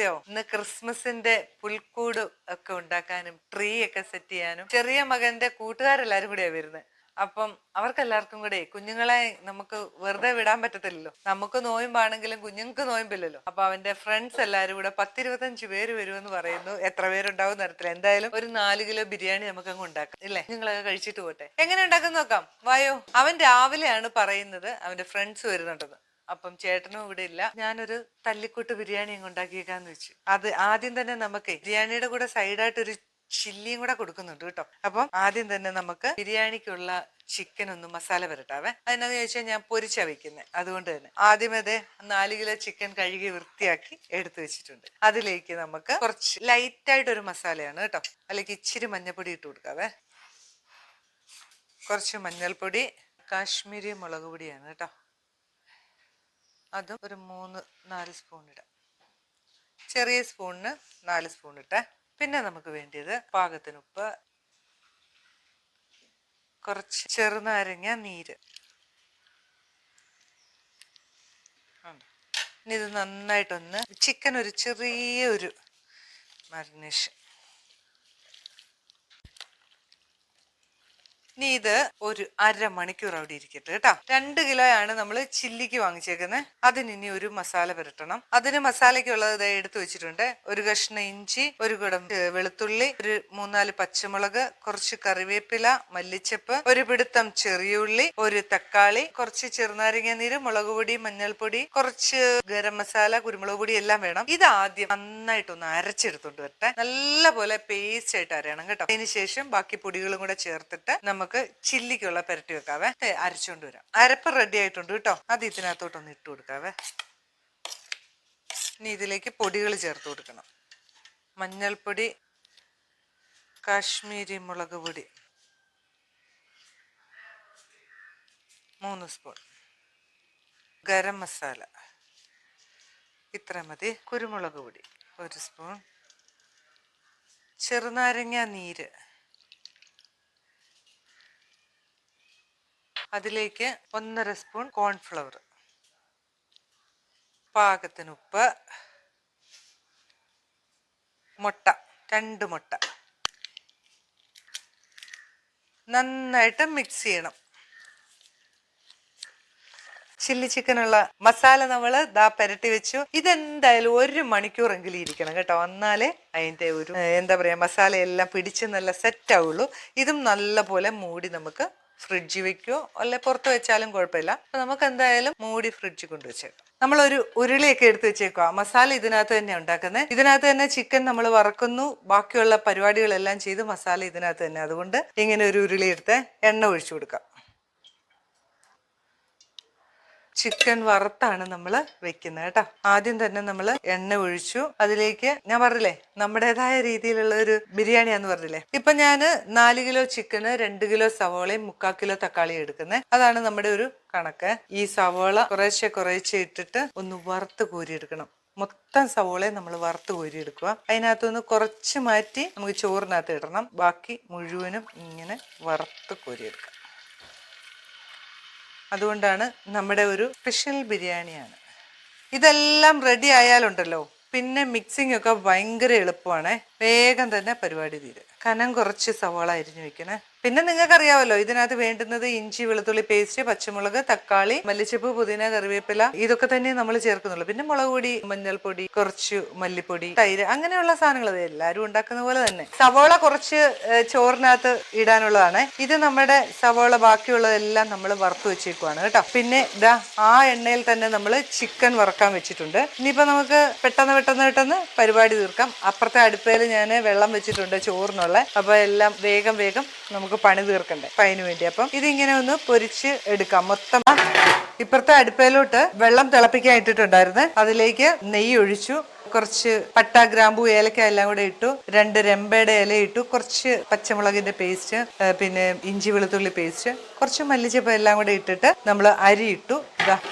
അറിയോ? ഇന്ന് ക്രിസ്മസിന്റെ പുൽക്കൂട് ഒക്കെ ഉണ്ടാക്കാനും ട്രീ ഒക്കെ സെറ്റ് ചെയ്യാനും ചെറിയ മകന്റെ കൂട്ടുകാരെല്ലാരും കൂടെയാ വരുന്നത്. അപ്പം അവർക്കെല്ലാവർക്കും കൂടെ കുഞ്ഞുങ്ങളെ നമുക്ക് വെറുതെ വിടാൻ പറ്റത്തില്ലല്ലോ. നമുക്ക് നോയമ്പാണെങ്കിലും കുഞ്ഞുങ്ങൾക്ക് നോയമ്പില്ലല്ലോ. അപ്പൊ അവന്റെ ഫ്രണ്ട്സ് എല്ലാരും കൂടെ 10-25 പേര് വരുമെന്ന് പറയുന്നു. എത്ര പേരുണ്ടാവും തരത്തില്ല. എന്തായാലും ഒരു 4 കിലോ ബിരിയാണി നമുക്ക് അങ്ങ് ഉണ്ടാക്കാം ഇല്ലേ? നിങ്ങളൊക്കെ കഴിച്ചിട്ട് പോട്ടെ. എങ്ങനെ ഉണ്ടാക്കും നോക്കാം, വായോ. അവൻ രാവിലെയാണ് പറയുന്നത് അവന്റെ ഫ്രണ്ട്സ് വരുന്നുണ്ടെന്ന്. അപ്പം ചേട്ടനും ഇവിടെ ഇല്ല. ഞാനൊരു തല്ലിക്കൂട്ട് ബിരിയാണി അങ്ങ് ഉണ്ടാക്കിയേക്കാന്ന് വെച്ചു. അത് ആദ്യം തന്നെ നമുക്ക് ബിരിയാണിയുടെ കൂടെ സൈഡായിട്ട് ഒരു ചില്ലിയും കൂടെ കൊടുക്കുന്നുണ്ട് കേട്ടോ. അപ്പം ആദ്യം തന്നെ നമുക്ക് ബിരിയാണിക്കുള്ള ചിക്കൻ ഒന്ന് മസാല പുരട്ടാവേ. അതിനാന്ന് ചോദിച്ചാൽ ഞാൻ പൊരിച്ചാ വെക്കുന്നത്. അതുകൊണ്ട് തന്നെ ആദ്യമേ 4 കിലോ ചിക്കൻ കഴുകി വൃത്തിയാക്കി എടുത്തു വെച്ചിട്ടുണ്ട്. അതിലേക്ക് നമുക്ക് കുറച്ച് ലൈറ്റായിട്ടൊരു മസാലയാണ് കേട്ടോ. അതിലേക്ക് ഇച്ചിരി മഞ്ഞൾപ്പൊടി ഇട്ട് കൊടുക്കാവേ. കുറച്ച് മഞ്ഞൾപ്പൊടി, കാശ്മീരി മുളക് പൊടിയാണ് കേട്ടോ. അതും ഒരു 3-4 സ്പൂൺ ഇടാം. ചെറിയ സ്പൂണിന് 4 സ്പൂൺ ഇട്ടേ. പിന്നെ നമുക്ക് വേണ്ടിയത് പാകത്തിന് ഉപ്പ്, കുറച്ച് ചെറുനാരങ്ങ നീര്. ഇനി ഇത് നന്നായിട്ടൊന്ന് ചിക്കൻ ഒരു ചെറിയൊരു മാരിനേഷൻ. ഇനി ഇത് ഒരു അരമണിക്കൂർ അവിടെ ഇരിക്കട്ടെ കേട്ടോ. 2 കിലോയാണ് നമ്മൾ ചില്ലിക്ക് വാങ്ങിച്ചേക്കുന്നത്. അതിനി ഒരു മസാല പുരട്ടണം. അതിന് മസാലയ്ക്കുള്ളത് എടുത്തു വെച്ചിട്ടുണ്ട്. ഒരു കഷ്ണം ഇഞ്ചി, ഒരു കുടം വെളുത്തുള്ളി, ഒരു 3-4 പച്ചമുളക്, കുറച്ച് കറിവേപ്പില, മല്ലിച്ചപ്പ്, ഒരു പിടുത്തം ചെറിയുള്ളി, ഒരു തക്കാളി, കുറച്ച് ചെറുനാരങ്ങ നീര്, മുളക് പൊടി, മഞ്ഞൾപ്പൊടി, കുറച്ച് ഗരം മസാല, കുരുമുളക് പൊടി എല്ലാം വേണം. ഇത് ആദ്യം നന്നായിട്ടൊന്ന് അരച്ചെടുത്തോണ്ട് വരട്ടെ. നല്ല പോലെ പേസ്റ്റ് ആയിട്ട് അരയണം കേട്ടോ. അതിനുശേഷം ബാക്കി പൊടികളും കൂടെ ചേർത്തിട്ട് നമുക്ക് ചില്ലിക്കുള്ള പുരട്ടി വെക്കാവേ. അരച്ചോണ്ട് വരാം. അരപ്പ് റെഡി ആയിട്ടുണ്ട് കേട്ടോ. അത് ഇതിനകത്തോട്ടൊന്ന് ഇട്ട് കൊടുക്കാവേ. ഇനി ഇതിലേക്ക് പൊടികൾ ചേർത്ത് കൊടുക്കണം. മഞ്ഞൾപ്പൊടി, കാശ്മീരി മുളക് പൊടി 3 സ്പൂൺ, ഗരം മസാല ഇത്ര മതി, കുരുമുളക് പൊടി 1 സ്പൂൺ, ചെറുനാരങ്ങ നീര്, അതിലേക്ക് 1.5 സ്പൂൺ കോൺഫ്ലവർ, പാകത്തിന് ഉപ്പ്, മുട്ട 2 മുട്ട. നന്നായിട്ട് മിക്സ് ചെയ്യണം. ചില്ലി ചിക്കനുള്ള മസാല നമ്മൾ പുരട്ടി വെച്ചു. ഇതെന്തായാലും 1 മണിക്കൂറെങ്കിലും ഇരിക്കണം കേട്ടോ. എന്നാലേ അതിൻ്റെ ഒരു എന്താ പറയാ മസാല എല്ലാം പിടിച്ച് നല്ല സെറ്റ് ആവുള്ളൂ. ഇതും നല്ല പോലെ മൂടി നമുക്ക് ഫ്രിഡ്ജിൽ വെക്കുകയോ അല്ലെ പുറത്ത് വെച്ചാലും കുഴപ്പമില്ല. അപ്പൊ നമുക്ക് എന്തായാലും മൂടി ഫ്രിഡ്ജിൽ കൊണ്ടുവച്ചേക്കാം. നമ്മളൊരു ഉരുളിയൊക്കെ എടുത്ത് വെച്ചേക്കുക. മസാല ഇതിനകത്ത് തന്നെ ഉണ്ടാക്കുന്നത്. ഇതിനകത്ത് തന്നെ ചിക്കൻ നമ്മൾ വറക്കുന്നു. ബാക്കിയുള്ള പരിപാടികളെല്ലാം ചെയ്ത് മസാല ഇതിനകത്ത് തന്നെ. അതുകൊണ്ട് ഇങ്ങനെ ഒരു ഉരുളി എടുത്ത് എണ്ണ ഒഴിച്ചു കൊടുക്കാം. ചിക്കൻ വറുത്താണ് നമ്മൾ വെക്കുന്നത് കേട്ടോ. ആദ്യം തന്നെ നമ്മൾ എണ്ണ ഒഴിച്ചു. അതിലേക്ക് ഞാൻ പറഞ്ഞില്ലേ നമ്മുടേതായ രീതിയിലുള്ള ഒരു ബിരിയാണിയാന്ന് പറഞ്ഞില്ലേ. ഇപ്പൊ ഞാൻ 4 കിലോ ചിക്കന് 2 കിലോ സവോളയും 3/4 കിലോ തക്കാളിയും എടുക്കുന്നത്. അതാണ് നമ്മുടെ ഒരു കണക്ക്. ഈ സവോള കുറേശ്ശെ ഇട്ടിട്ട് ഒന്ന് വറുത്ത് കോരിയെടുക്കണം. മൊത്തം സവോളയും നമ്മൾ വറുത്ത് കോരിയെടുക്കുക. അതിനകത്തുനിന്ന് കുറച്ച് മാറ്റി നമുക്ക് ചോറിനകത്ത് ഇടണം. ബാക്കി മുഴുവനും ഇങ്ങനെ വറുത്ത് കോരിയെടുക്കാം. അതുകൊണ്ടാണ് നമ്മുടെ ഒരു സ്പെഷ്യൽ ബിരിയാണിയാണ്. ഇതെല്ലാം റെഡി ആയാലുണ്ടല്ലോ പിന്നെ മിക്സിംഗ് ഒക്കെ ഭയങ്കര എളുപ്പമാണ്. വേഗം തന്നെ പരിപാടി തീരും. കനം കുറച്ച് സവാള അരിഞ്ഞു വെക്കണേ. പിന്നെ നിങ്ങൾക്കറിയാമല്ലോ ഇതിനകത്ത് വേണ്ടുന്നത് ഇഞ്ചി വെളുത്തുള്ളി പേസ്റ്റ്, പച്ചമുളക്, തക്കാളി, മല്ലിച്ചപ്പ്, പുതിന, കറിവേപ്പില ഇതൊക്കെ തന്നെ നമ്മൾ ചേർക്കുന്നുള്ളൂ. പിന്നെ മുളക് പൊടി, മഞ്ഞൾപ്പൊടി, കുറച്ച് മല്ലിപ്പൊടി, തൈര്, അങ്ങനെയുള്ള സാധനങ്ങൾ എല്ലാവരും ഉണ്ടാക്കുന്ന പോലെ തന്നെ. സവോള കുറച്ച് ചോറിനകത്ത് ഇടാനുള്ളതാണ്. ഇത് നമ്മുടെ സവോള ബാക്കിയുള്ളതെല്ലാം നമ്മൾ വറുത്ത് വെച്ചേക്കുവാണ് കേട്ടോ. പിന്നെ ഇതാ ആ എണ്ണയിൽ തന്നെ നമ്മൾ ചിക്കൻ വറക്കാൻ വെച്ചിട്ടുണ്ട്. ഇനിയിപ്പോ നമുക്ക് പെട്ടെന്ന് പരിപാടി തീർക്കാം. അപ്പുറത്തെ അടുപ്പയിൽ ഞാൻ വെള്ളം വെച്ചിട്ടുണ്ട് ചോറിനുള്ള. അപ്പൊ എല്ലാം വേഗം നമുക്ക് പണി തീർക്കണ്ടേ. അപ്പൊ അതിന് വേണ്ടി അപ്പം ഇതിങ്ങനെ ഒന്ന് പൊരിച്ച് എടുക്കാം. മൊത്തം ഇപ്പുറത്തെ അടുപ്പയിലോട്ട് വെള്ളം തിളപ്പിക്കാൻ ഇട്ടിട്ടുണ്ടായിരുന്നു. അതിലേക്ക് നെയ്യ് ഒഴിച്ചു. കുറച്ച് പട്ട, ഗ്രാമ്പൂ, ഏലക്ക എല്ലാം കൂടെ ഇട്ടു. 2 രമ്പയുടെ ഇല ഇട്ടു. കുറച്ച് പച്ചമുളകിന്റെ പേസ്റ്റ്, പിന്നെ ഇഞ്ചി വെളുത്തുള്ളി പേസ്റ്റ്, കുറച്ച് മല്ലിച്ചപ്പ് എല്ലാം കൂടെ ഇട്ടിട്ട് നമ്മൾ അരി ഇട്ടു.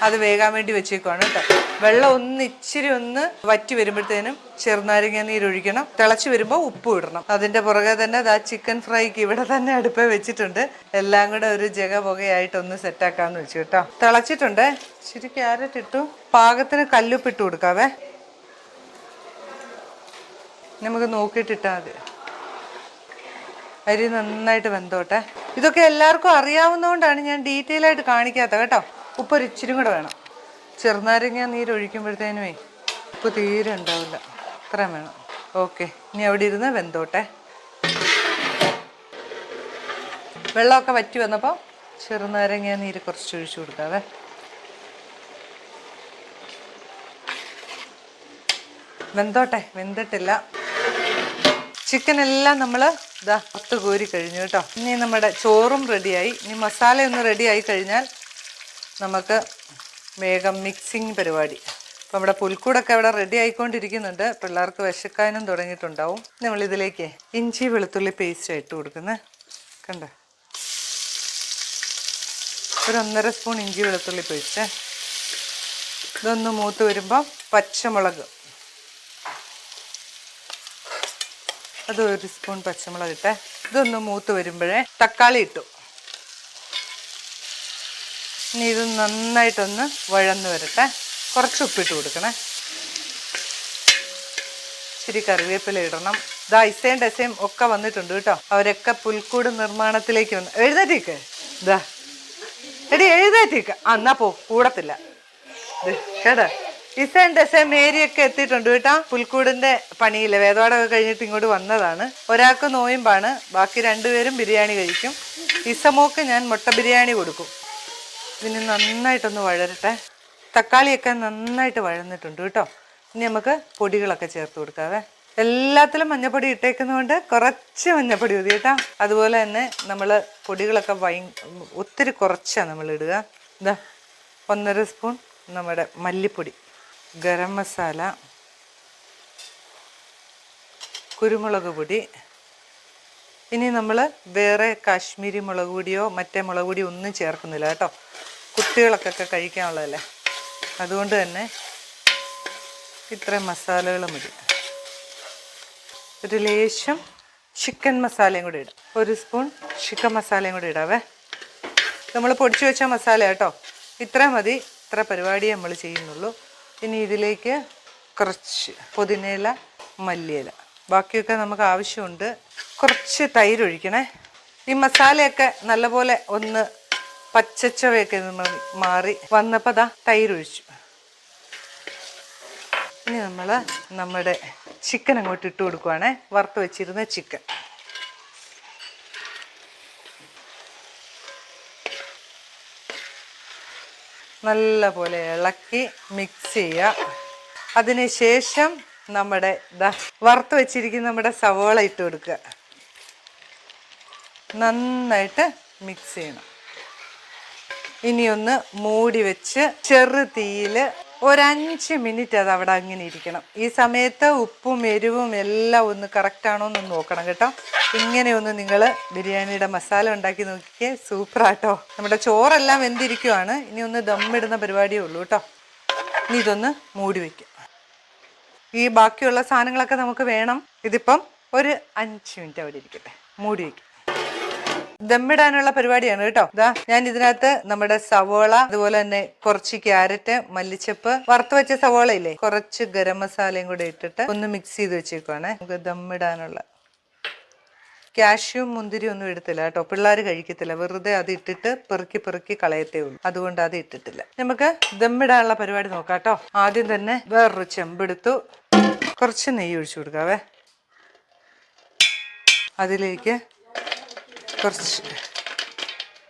അത് വേകാൻ വേണ്ടി വെച്ചേക്കുവാണ് കേട്ടോ. വെള്ളം ഇച്ചിരി ഒന്ന് വറ്റി വരുമ്പോഴത്തേനും ചെറുനാരങ്ങ നീരൊഴിക്കണം. തിളച്ച് വരുമ്പോൾ ഉപ്പ് ഇടണം. അതിന്റെ പുറകെ തന്നെ ചിക്കൻ ഫ്രൈക്ക് ഇവിടെ തന്നെ അടുപ്പേ വെച്ചിട്ടുണ്ട്. എല്ലാം കൂടെ ഒരു ജഗ പുകയായിട്ടൊന്ന് സെറ്റാക്കാന്ന് വെച്ചു കേട്ടോ. തിളച്ചിട്ടുണ്ട്. ഇച്ചിരി ക്യാരറ്റ് ഇട്ടു. പാകത്തിന് കല്ലുപ്പ് ഇട്ട് കൊടുക്കാവേ. നമുക്ക് നോക്കിയിട്ടിട്ടാൽ മതി. അരി നന്നായിട്ട് വെന്തോട്ടെ. ഇതൊക്കെ എല്ലാവർക്കും അറിയാവുന്നതുകൊണ്ടാണ് ഞാൻ ഡീറ്റെയിൽ ആയിട്ട് കാണിക്കാത്തത് കേട്ടോ. ഉപ്പ് ഒരു ഇച്ചിരി കൂടെ വേണം. ചെറുനാരങ്ങ നീര് ഒഴിക്കുമ്പോഴത്തേനുമേ ഉപ്പ് തീരെ ഉണ്ടാവില്ല. ഇത്രയും വേണം. ഓക്കെ, ഇനി അവിടെ ഇരുന്ന് വെന്തോട്ടെ. വെള്ളമൊക്കെ വറ്റി വന്നപ്പോൾ ചെറുനാരങ്ങ നീര് കുറച്ച് ഒഴിച്ചു കൊടുക്കാവേ. വെന്തോട്ടെ, വെന്തിട്ടില്ല. ചിക്കൻ എല്ലാം നമ്മൾ ഇതാ പത്ത് കോരി കഴിഞ്ഞു കേട്ടോ. ഇനി നമ്മുടെ ചോറും റെഡിയായി. ഇനി മസാലയൊന്ന് റെഡിയായി കഴിഞ്ഞാൽ നമുക്ക് വേഗം മിക്സിങ് പരിപാടി. അപ്പം നമ്മുടെ പുൽക്കൂടൊക്കെ അവിടെ റെഡി ആയിക്കൊണ്ടിരിക്കുന്നുണ്ട്. പിള്ളേർക്ക് വിശക്കാനും തുടങ്ങിയിട്ടുണ്ടാവും. നമ്മളിതിലേക്ക് ഇഞ്ചി വെളുത്തുള്ളി പേസ്റ്റ് ഇട്ട് കൊടുക്കുന്നത് കണ്ട. ഒരു 1.5 സ്പൂൺ ഇഞ്ചി വെളുത്തുള്ളി പേസ്റ്റ്. ഇതൊന്ന് മൂത്ത് വരുമ്പോൾ പച്ചമുളക്, അത് 1 സ്പൂൺ പച്ചമുളക് ഇട്ടേ. ഇതൊന്ന് മൂത്ത് വരുമ്പോഴേ തക്കാളി ഇട്ടു. ഇനി ഇത് നന്നായിട്ടൊന്ന് വഴന്ന് വരട്ടെ. കുറച്ച് ഉപ്പിട്ട് കൊടുക്കണേ. ഇച്ചിരി കറിവേപ്പില ഇടണം. ഇതാ ഇസയും ഡെസയും ഒക്കെ വന്നിട്ടുണ്ട് കേട്ടോ. അവരൊക്കെ പുൽക്കൂട് നിർമ്മാണത്തിലേക്ക് വന്ന്. എഴുന്നേറ്റേക്ക്, ഇതാ എടി എഴുന്നേറ്റേക്ക്. എന്നാ പോ, കൂടത്തില്ല കേട്ടോ. ഇസയും ഡെസയും മേരിയൊക്കെ എത്തിയിട്ടുണ്ട് കേട്ടോ. പുൽക്കൂടിന്റെ പണിയില്ല, വേദപാഠമൊക്കെ കഴിഞ്ഞിട്ട് ഇങ്ങോട്ട് വന്നതാണ്. ഒരാൾക്ക് നോയമ്പാണ്, ബാക്കി 2 പേരും ബിരിയാണി കഴിക്കും. ഇസമോക്ക് ഞാൻ മുട്ട ബിരിയാണി കൊടുക്കും. ഇതിന് നന്നായിട്ടൊന്ന് വഴരട്ടെ. തക്കാളിയൊക്കെ നന്നായിട്ട് വഴന്നിട്ടുണ്ട് കേട്ടോ. ഇനി നമുക്ക് പൊടികളൊക്കെ ചേർത്ത് കൊടുക്കാവേ. എല്ലാത്തിലും മഞ്ഞപ്പൊടി ഇട്ടേക്കുന്നതുകൊണ്ട് കുറച്ച് മഞ്ഞപ്പൊടി മതി കേട്ടോ. അതുപോലെ തന്നെ നമ്മൾ പൊടികളൊക്കെ ഒത്തിരി കുറച്ചാണ് നമ്മൾ ഇടുക. ഇതാ 1.5 സ്പൂൺ നമ്മുടെ മല്ലിപ്പൊടി, ഗരം മസാല, കുരുമുളക് പൊടി. ഇനി നമ്മൾ വേറെ കാശ്മീരി മുളക് പൊടിയോ മറ്റേ മുളക് പൊടിയോ ഒന്നും ചേർക്കുന്നില്ല കേട്ടോ. കുട്ടികൾക്കൊക്കെ കഴിക്കാനുള്ളതല്ലേ, അതുകൊണ്ട് തന്നെ ഇത്രയും മസാലകൾ മതി. ഒരു ലേശം ചിക്കൻ മസാലയും കൂടി ഇടാം. 1 സ്പൂൺ ചിക്കൻ മസാലയും കൂടി ഇടാവേ. നമ്മൾ പൊടിച്ചു വെച്ച മസാല കേട്ടോ. ഇത്ര മതി, ഇത്ര പരിപാടിയേ നമ്മൾ ചെയ്യുന്നുള്ളൂ. ഇനി ഇതിലേക്ക് കുറച്ച് പുതിനയില, മല്ലിയില, ബാക്കിയൊക്കെ നമുക്ക് ആവശ്യമുണ്ട്. കുറച്ച് തൈര് ഒഴിക്കണേ. ഈ മസാലയൊക്കെ നല്ലപോലെ ഒന്ന് പച്ചച്ചവയൊക്കെ മാറി വന്നപ്പോൾ ദാ തൈര് ഒഴിച്ചു. ഇനി നമ്മൾ നമ്മുടെ ചിക്കൻ അങ്ങോട്ട് ഇട്ട് കൊടുക്കുവാണേ. വറുത്ത് വെച്ചിരുന്ന ചിക്കൻ നല്ല പോലെ ഇളക്കി മിക്സ് ചെയ്യുക. അതിനുശേഷം നമ്മുടെ വറുത്ത് വെച്ചിരിക്കുന്ന നമ്മുടെ സവോള ഇട്ട് കൊടുക്കുക. നന്നായിട്ട് മിക്സ് ചെയ്യണം. ഇനി ഒന്ന് മൂടി വെച്ച് ചെറു തീയിൽ ഒരു 5 മിനിറ്റ് അത് അവിടെ അങ്ങനെ ഇരിക്കണം. ഈ സമയത്ത് ഉപ്പും എരിവും എല്ലാം ഒന്ന് കറക്റ്റാണോ എന്ന് നോക്കണം കേട്ടോ. ഇങ്ങനെയൊന്ന് നിങ്ങൾ ബിരിയാണിയുടെ മസാല ഉണ്ടാക്കി നോക്കിയേ, സൂപ്പറാട്ടോ. നമ്മുടെ ചോറെല്ലാം വെന്തിരിക്കുവാണ്. ഇനി ഒന്ന് ദമ്മിടുന്ന പരിപാടിയേ ഉള്ളൂ കേട്ടോ. ഇനി ഇതൊന്ന് മൂടി വയ്ക്കും. ഈ ബാക്കിയുള്ള സാധനങ്ങളൊക്കെ നമുക്ക് വേണം. ഇതിപ്പം ഒരു 5 മിനിറ്റ് അവിടെ ഇരിക്കട്ടെ, മൂടി വയ്ക്കും. ദമ്മിടാനുള്ള പരിപാടിയാണ് കേട്ടോ. ഞാൻ ഇതിനകത്ത് നമ്മുടെ സവോള, അതുപോലെ തന്നെ കുറച്ച് ക്യാരറ്റ്, മല്ലിച്ചപ്പ്, വറുത്ത് വെച്ച സവോള ഇല്ലേ, കുറച്ച് ഗരം മസാലയും കൂടെ ഇട്ടിട്ട് ഒന്ന് മിക്സ് ചെയ്ത് വെച്ചേക്കുവാണേ. നമുക്ക് ദമ്മിടാനുള്ള കാഷ്യൂം മുന്തിരി ഒന്നും എടുത്തില്ല കേട്ടോ. പിള്ളേർ കഴിക്കത്തില്ല, വെറുതെ അത് ഇട്ടിട്ട് പെറുക്കി കളയത്തേ ഉള്ളൂ. അതുകൊണ്ട് അത് ഇട്ടിട്ടില്ല. നമുക്ക് ദമ്മിടാനുള്ള പരിപാടി നോക്കാം കേട്ടോ. ആദ്യം തന്നെ വേറൊരു ചെമ്പെടുത്തു, കുറച്ച് നെയ്യ് ഒഴിച്ചു കൊടുക്കാവേ. അതിലേക്ക് കുറച്ച്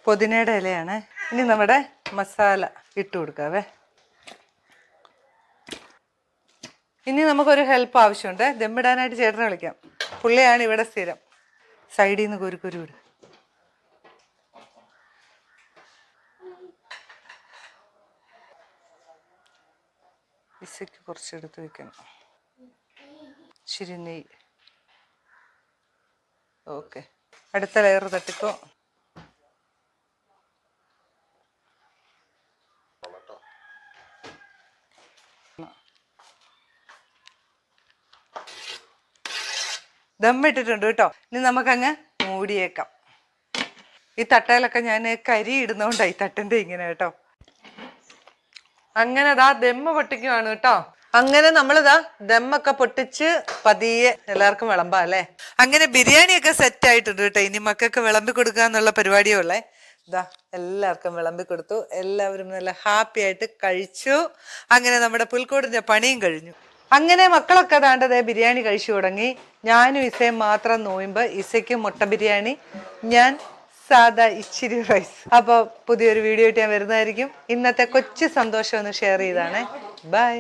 പുതിനയുടെ ഇലയാണ്. ഇനി നമ്മുടെ മസാല ഇട്ട് കൊടുക്കാവേ. ഇനി നമുക്കൊരു ഹെൽപ്പ് ആവശ്യമുണ്ട്. ദമ്മിടാനായിട്ട് ചേട്ടനെ വിളിക്കാം. പുള്ളിയാണ് ഇവിടെ സ്ഥിരം. സൈഡിൽ നിന്ന് കുരുക്കുരു വിട്. ഇസയ്ക്ക് കുറച്ചെടുത്ത് വെക്കണം. ശരി, നെയ്യ്. ഓക്കെ, അടുത്ത ലെയർ തട്ടിക്കോ. ദമ്മിട്ടിട്ടുണ്ട് കേട്ടോ. ഇനി നമുക്കങ്ങ് മൂടിയേക്കാം. ഈ തട്ടയിലൊക്കെ ഞാൻ കരി ഇടുന്നോണ്ടായി തട്ടിൻ്റെ ഇങ്ങനെ കേട്ടോ. അങ്ങനെ ദമ്മിട്ട് പൊട്ടിക്കുവാണ് കേട്ടോ. അങ്ങനെ നമ്മളിതാ ദമ്മൊക്കെ പൊട്ടിച്ച് പതിയെ എല്ലാവർക്കും വിളമ്പാ അല്ലേ. അങ്ങനെ ബിരിയാണിയൊക്കെ സെറ്റ് ആയിട്ടുണ്ട് കേട്ടോ. ഇനി മക്കൾക്ക് വിളമ്പി കൊടുക്കുക എന്നുള്ള പരിപാടിയേ ഉള്ളേ. ഇതാ എല്ലാവർക്കും വിളമ്പി കൊടുത്തു. എല്ലാവരും നല്ല ഹാപ്പി ആയിട്ട് കഴിച്ചു. അങ്ങനെ നമ്മുടെ പുൽക്കൂടിന്റെ പണിയും കഴിഞ്ഞു. അങ്ങനെ മക്കളൊക്കെ ദാണ്ടതേ ബിരിയാണി കഴിച്ചു തുടങ്ങി. ഞാനും ഇസയും മാത്രം നോയിമ്പ്. ഇസയ്ക്ക് മുട്ട ബിരിയാണി, ഞാൻ സാധാ ഇച്ചിരി റൈസ്. അപ്പോൾ പുതിയൊരു വീഡിയോ ആയിട്ട് ഞാൻ വരുന്നതായിരിക്കും. ഇന്നത്തെ കൊച്ചു സന്തോഷം ഒന്ന് ഷെയർ ചെയ്താണ്. ബൈ.